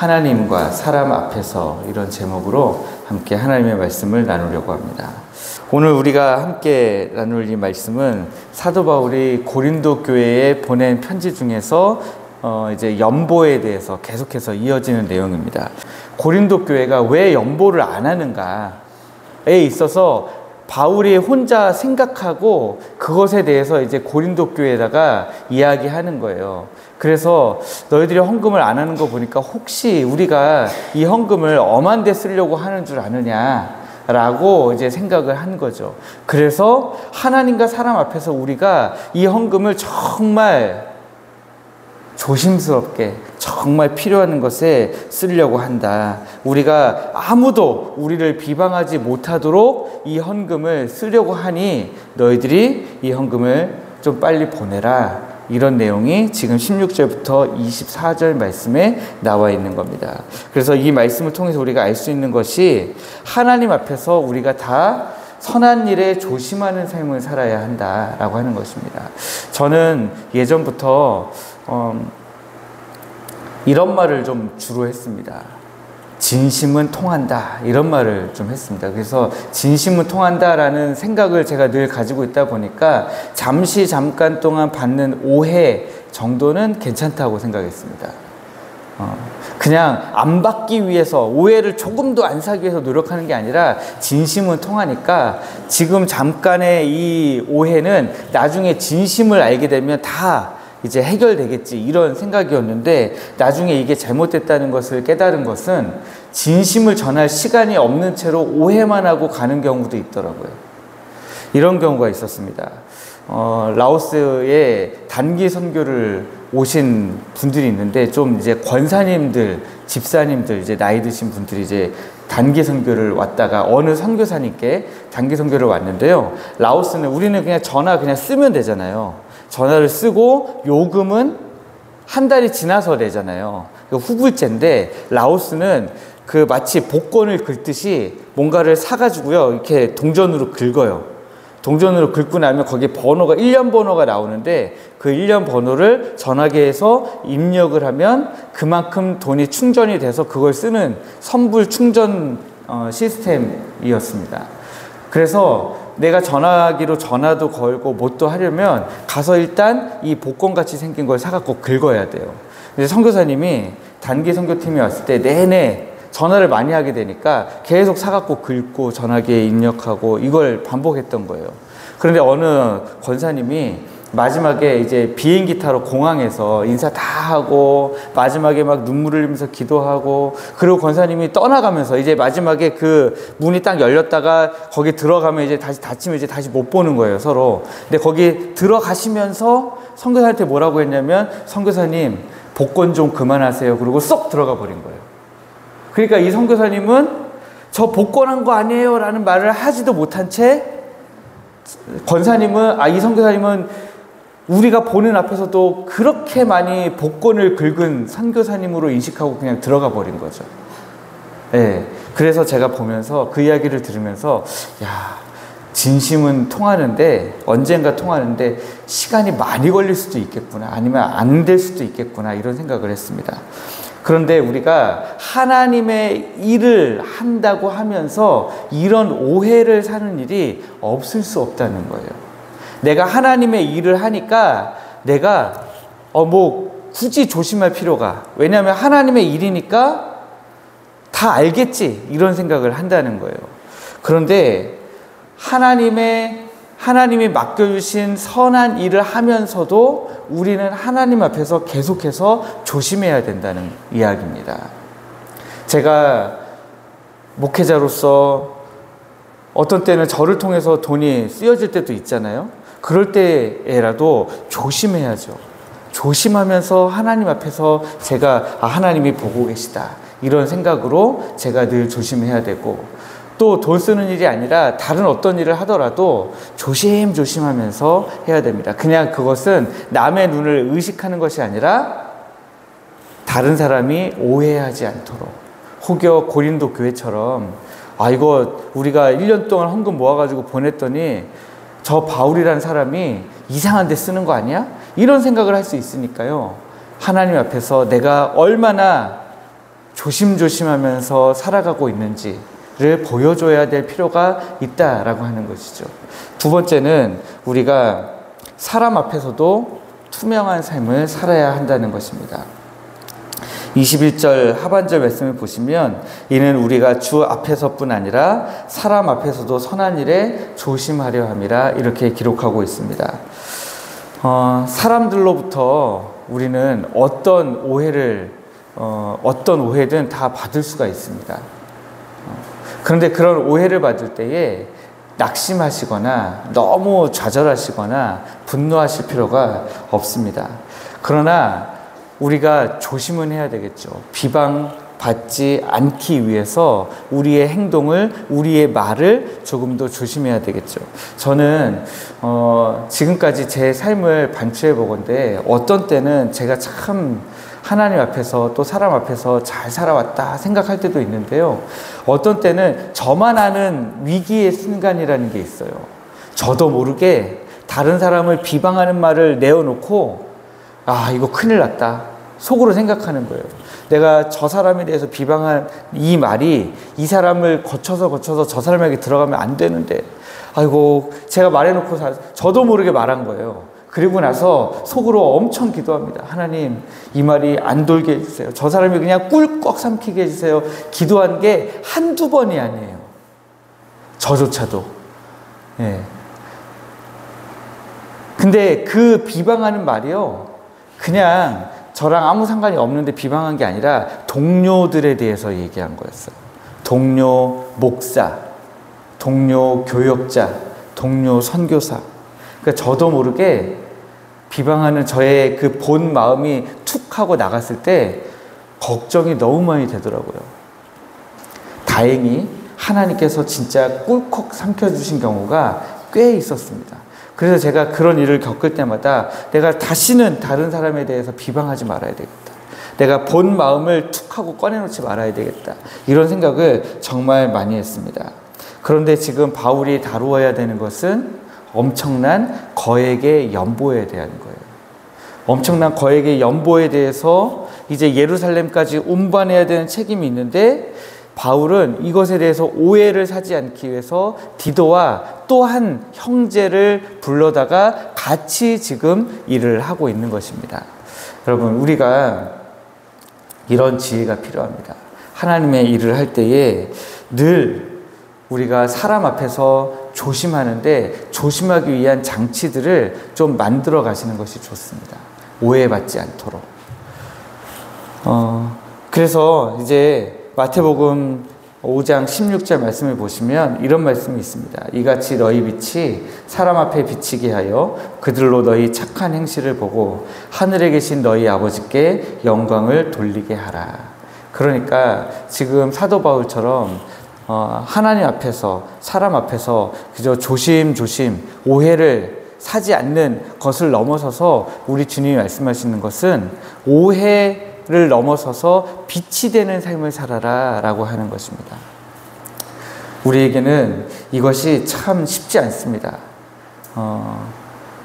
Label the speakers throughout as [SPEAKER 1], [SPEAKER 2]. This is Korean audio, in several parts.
[SPEAKER 1] 하나님과 사람 앞에서 이런 제목으로 함께 하나님의 말씀을 나누려고 합니다. 오늘 우리가 함께 나눌 이 말씀은 사도 바울이 고린도 교회에 보낸 편지 중에서 이제 연보에 대해서 계속해서 이어지는 내용입니다. 고린도 교회가 왜 연보를 안 하는가에 있어서 바울이 혼자 생각하고 그것에 대해서 이제 고린도 교회에다가 이야기하는 거예요. 그래서 너희들이 헌금을 안 하는 거 보니까 혹시 우리가 이 헌금을 엄한 데 쓰려고 하는 줄 아느냐 라고 이제 생각을 한 거죠. 그래서 하나님과 사람 앞에서 우리가 이 헌금을 정말 조심스럽게 정말 필요한 것에 쓰려고 한다. 우리가 아무도 우리를 비방하지 못하도록 이 헌금을 쓰려고 하니 너희들이 이 헌금을 좀 빨리 보내라. 이런 내용이 지금 16절부터 24절 말씀에 나와 있는 겁니다. 그래서 이 말씀을 통해서 우리가 알 수 있는 것이 하나님 앞에서 우리가 다 선한 일에 조심하는 삶을 살아야 한다라고 하는 것입니다. 저는 예전부터 이런 말을 좀 주로 했습니다. 진심은 통한다, 이런 말을 좀 했습니다. 그래서 진심은 통한다라는 생각을 제가 늘 가지고 있다 보니까 잠깐 동안 받는 오해 정도는 괜찮다고 생각했습니다. 그냥 안 받기 위해서, 오해를 조금도 안 사기 위해서 노력하는 게 아니라 진심은 통하니까 지금 잠깐의 이 오해는 나중에 진심을 알게 되면 다 이제 해결되겠지, 이런 생각이었는데 나중에 이게 잘못됐다는 것을 깨달은 것은 진심을 전할 시간이 없는 채로 오해만 하고 가는 경우도 있더라고요. 이런 경우가 있었습니다. 라오스에 단기 선교를 오신 분들이 있는데 좀 이제 권사님들, 집사님들, 이제 나이 드신 분들이 이제 단기 선교를 왔다가 어느 선교사님께 단기 선교를 왔는데요. 라오스는 우리는 그냥 전화 그냥 쓰면 되잖아요. 전화를 쓰고 요금은 한 달이 지나서 내잖아요. 후불제인데 라오스는 그 마치 복권을 긁듯이 뭔가를 사가지고요, 이렇게 동전으로 긁어요. 동전으로 긁고 나면 거기에 번호가 1년 번호가 나오는데 그 1년 번호를 전화기에서 입력을 하면 그만큼 돈이 충전이 돼서 그걸 쓰는 선불 충전 시스템이었습니다. 그래서 내가 전화기로 전화도 걸고 뭣도 하려면 가서 일단 이 복권같이 생긴 걸 사갖고 긁어야 돼요. 근데 선교사님이 단기 선교팀이 왔을 때 내내 전화를 많이 하게 되니까 계속 사갖고 긁고 전화기에 입력하고 이걸 반복했던 거예요. 그런데 어느 권사님이 마지막에 이제 비행기 타러 공항에서 인사 다 하고 마지막에 막 눈물을 흘리면서 기도하고, 그리고 권사님이 떠나가면서 이제 마지막에 그 문이 딱 열렸다가 거기 들어가면 이제 다시 닫히면 이제 다시 못 보는 거예요, 서로. 근데 거기 들어가시면서 선교사한테 뭐라고 했냐면, 선교사님 복권 좀 그만하세요. 그리고 쏙 들어가 버린 거예요. 그러니까 이 선교사님은 저 복권한 거 아니에요 라는 말을 하지도 못한 채 권사님은, 이 선교사님은 우리가 보는 앞에서도 그렇게 많이 복권을 긁은 선교사님으로 인식하고 그냥 들어가 버린 거죠. 네. 그래서 제가 보면서 그 이야기를 들으면서 진심은 통하는데, 언젠가 통하는데 시간이 많이 걸릴 수도 있겠구나, 아니면 안 될 수도 있겠구나, 이런 생각을 했습니다. 그런데 우리가 하나님의 일을 한다고 하면서 이런 오해를 사는 일이 없을 수 없다는 거예요. 내가 하나님의 일을 하니까 내가 굳이 조심할 필요가, 왜냐하면 하나님의 일이니까 다 알겠지, 이런 생각을 한다는 거예요. 그런데 하나님이 맡겨주신 선한 일을 하면서도 우리는 하나님 앞에서 계속해서 조심해야 된다는 이야기입니다. 제가 목회자로서 어떤 때는 저를 통해서 돈이 쓰여질 때도 있잖아요. 그럴 때에라도 조심해야죠. 조심하면서 하나님 앞에서 제가 하나님이 보고 계시다, 이런 생각으로 제가 늘 조심해야 되고, 또 돈 쓰는 일이 아니라 다른 어떤 일을 하더라도 조심하면서 해야 됩니다. 그냥 그것은 남의 눈을 의식하는 것이 아니라 다른 사람이 오해하지 않도록. 혹여 고린도 교회처럼 이거 우리가 1년 동안 헌금 모아가지고 보냈더니 저 바울이라는 사람이 이상한 데 쓰는 거 아니야? 이런 생각을 할 수 있으니까요. 하나님 앞에서 내가 얼마나 조심조심하면서 살아가고 있는지를 보여줘야 될 필요가 있다라고 하는 것이죠. 두 번째는 우리가 사람 앞에서도 투명한 삶을 살아야 한다는 것입니다. 21절 하반절 말씀을 보시면 이는 우리가 주 앞에서뿐 아니라 사람 앞에서도 선한 일에 조심하려 함이라 이렇게 기록하고 있습니다. 사람들로부터 우리는 어떤 오해든 다 받을 수가 있습니다. 그런데 그런 오해를 받을 때에 낙심하시거나 너무 좌절하시거나 분노하실 필요가 없습니다. 그러나 우리가 조심은 해야 되겠죠. 비방받지 않기 위해서 우리의 행동을, 우리의 말을 조금 더 조심해야 되겠죠. 저는 지금까지 제 삶을 반추해 보건대 어떤 때는 제가 참 하나님 앞에서 또 사람 앞에서 잘 살아왔다 생각할 때도 있는데요. 어떤 때는 저만 아는 위기의 순간이라는 게 있어요. 저도 모르게 다른 사람을 비방하는 말을 내어놓고 이거 큰일 났다 속으로 생각하는 거예요. 내가 저 사람에 대해서 비방한 이 말이 이 사람을 거쳐서 저 사람에게 들어가면 안 되는데 아이고 제가 말해놓고 저도 모르게 말한 거예요. 그리고 나서 속으로 엄청 기도합니다. 하나님 이 말이 안 돌게 해주세요. 저 사람이 그냥 꿀꺽 삼키게 해주세요. 기도한 게 한두 번이 아니에요. 저조차도. 예. 근데 그 비방하는 말이요 그냥 저랑 아무 상관이 없는데 비방한 게 아니라 동료들에 대해서 얘기한 거였어요. 동료 목사, 동료 교역자, 동료 선교사. 그러니까 저도 모르게 비방하는 저의 그 본 마음이 툭 하고 나갔을 때 걱정이 너무 많이 되더라고요. 다행히 하나님께서 진짜 꿀꺽 삼켜주신 경우가 꽤 있었습니다. 그래서 제가 그런 일을 겪을 때마다 내가 다시는 다른 사람에 대해서 비방하지 말아야 되겠다. 내가 본 마음을 툭 하고 꺼내놓지 말아야 되겠다. 이런 생각을 정말 많이 했습니다. 그런데 지금 바울이 다루어야 되는 것은 엄청난 거액의 연보에 대한 거예요. 엄청난 거액의 연보에 대해서 이제 예루살렘까지 운반해야 되는 책임이 있는데 바울은 이것에 대해서 오해를 사지 않기 위해서 디도와 또 한 형제를 불러다가 같이 지금 일을 하고 있는 것입니다. 여러분 우리가 이런 지혜가 필요합니다. 하나님의 일을 할 때에 늘 우리가 사람 앞에서 조심하는데 조심하기 위한 장치들을 좀 만들어 가시는 것이 좋습니다. 오해받지 않도록. 그래서 이제 마태복음 5장 16절 말씀을 보시면 이런 말씀이 있습니다. 이같이 너희 빛이 사람 앞에 비치게 하여 그들로 너희 착한 행실을 보고 하늘에 계신 너희 아버지께 영광을 돌리게 하라. 그러니까 지금 사도 바울처럼 하나님 앞에서 사람 앞에서 그저 조심조심 오해를 사지 않는 것을 넘어서서 우리 주님이 말씀하시는 것은 오해를 넘어서서 빛이 되는 삶을 살아라 라고 하는 것입니다. 우리에게는 이것이 참 쉽지 않습니다.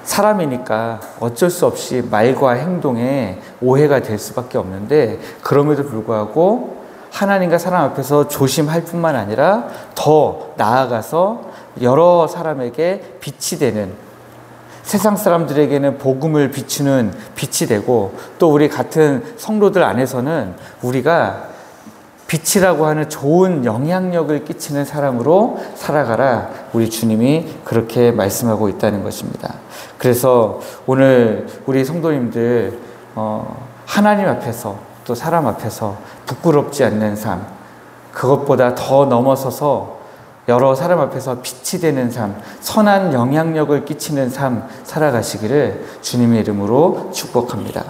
[SPEAKER 1] 사람이니까 어쩔 수 없이 말과 행동에 오해가 될 수밖에 없는데 그럼에도 불구하고 하나님과 사람 앞에서 조심할 뿐만 아니라 더 나아가서 여러 사람에게 빛이 되는 세상 사람들에게는 복음을 비추는 빛이 되고 또 우리 같은 성도들 안에서는 우리가 빛이라고 하는 좋은 영향력을 끼치는 사람으로 살아가라. 우리 주님이 그렇게 말씀하고 있다는 것입니다. 그래서 오늘 우리 성도님들 하나님 앞에서 또 사람 앞에서 부끄럽지 않는 삶, 그것보다 더 넘어서서 여러 사람 앞에서 빛이 되는 삶, 선한 영향력을 끼치는 삶 살아가시기를 주님의 이름으로 축복합니다.